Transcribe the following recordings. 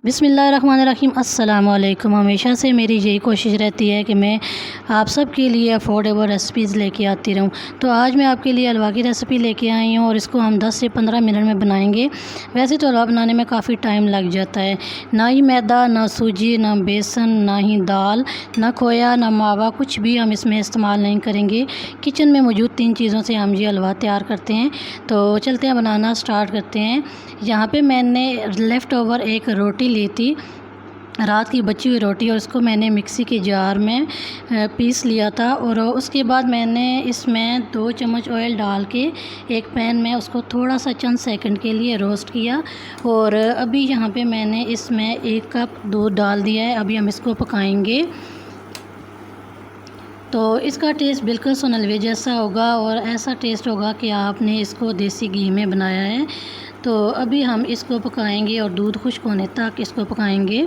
बिस्मिल्लाहिर्रहमानिर्रहीम। अस्सलाम वालेकुम। हमेशा से मेरी यही कोशिश रहती है कि मैं आप सब के लिए अफोर्डेबल रेसिपीज़ लेके आती रहूं। तो आज मैं आपके लिए हलवा की रेसिपी लेके आई हूं और इसको हम 10 से 15 मिनट में बनाएंगे। वैसे तो हलवा बनाने में काफ़ी टाइम लग जाता है। ना ही मैदा, ना सूजी, ना बेसन, ना ही दाल, ना खोया, ना मावा, कुछ भी हम इसमें इस्तेमाल नहीं करेंगे। किचन में मौजूद 3 चीज़ों से हम ये हलवा तैयार करते हैं। तो चलते हैं, बनाना स्टार्ट करते हैं। यहाँ पे मैंने लेफ़्ट ओवर एक रोटी ली थी, रात की बची हुई रोटी, और इसको मैंने मिक्सी के जार में पीस लिया था। और उसके बाद मैंने इसमें 2 चम्मच ऑयल डाल के एक पैन में उसको थोड़ा सा चंद सेकंड के लिए रोस्ट किया। और अभी यहाँ पे मैंने इसमें 1 कप दूध डाल दिया है। अभी हम इसको पकाएंगे। तो इसका टेस्ट बिल्कुल सोनलवे जैसा होगा और ऐसा टेस्ट होगा कि आपने इसको देसी घी में बनाया है। तो अभी हम इसको पकाएंगे और दूध खुश्क होने तक इसको पकाएंगे।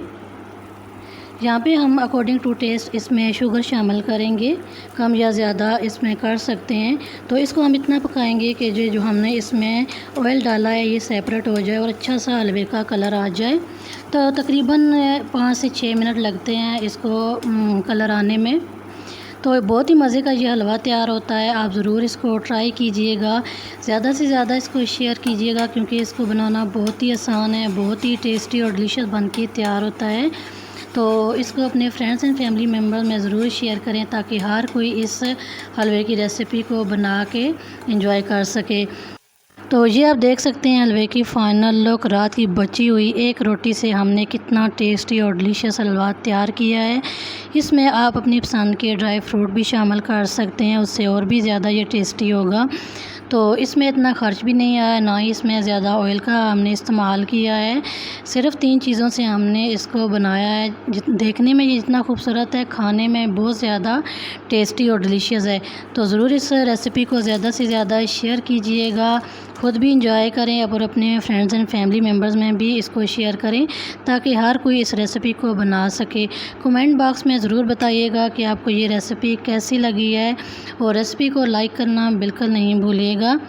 यहाँ पे हम अकॉर्डिंग टू टेस्ट इसमें शुगर शामिल करेंगे, कम या ज़्यादा इसमें कर सकते हैं। तो इसको हम इतना पकाएंगे कि जो हमने इसमें ऑयल डाला है ये सेपरेट हो जाए और अच्छा सा हलवे का कलर आ जाए। तो तकरीबन 5 से 6 मिनट लगते हैं इसको कलर आने में। तो बहुत ही मज़े का ये हलवा तैयार होता है। आप ज़रूर इसको ट्राई कीजिएगा, ज़्यादा से ज़्यादा इसको शेयर कीजिएगा, क्योंकि इसको बनाना बहुत ही आसान है, बहुत ही टेस्टी और डिलीशियस बन के तैयार होता है। तो इसको अपने फ्रेंड्स एंड फैमिली मेम्बर में ज़रूर शेयर करें ताकि हर कोई इस हलवे की रेसिपी को बना के एंजॉय कर सके। तो ये आप देख सकते हैं हलवे की फ़ाइनल लुक। रात की बची हुई एक रोटी से हमने कितना टेस्टी और डिलीशियस हलवा तैयार किया है। इसमें आप अपनी पसंद के ड्राई फ्रूट भी शामिल कर सकते हैं, उससे और भी ज़्यादा ये टेस्टी होगा। तो इसमें इतना ख़र्च भी नहीं आया, ना ही इसमें ज़्यादा ऑयल का हमने इस्तेमाल किया है। सिर्फ़ 3 चीज़ों से हमने इसको बनाया है। देखने में ये जितना खूबसूरत है, खाने में बहुत ज़्यादा टेस्टी और डिलीशियस है। तो ज़रूर इस रेसिपी को ज़्यादा से ज़्यादा शेयर कीजिएगा, ख़ुद भी इंजॉय करें और अपने फ्रेंड्स एंड फैमिली मेम्बर्स में भी इसको शेयर करें ताकि हर कोई इस रेसिपी को बना सके। कमेंट बॉक्स में ज़रूर बताइएगा कि आपको ये रेसिपी कैसी लगी है और रेसिपी को लाइक करना बिल्कुल नहीं भूलिएगा।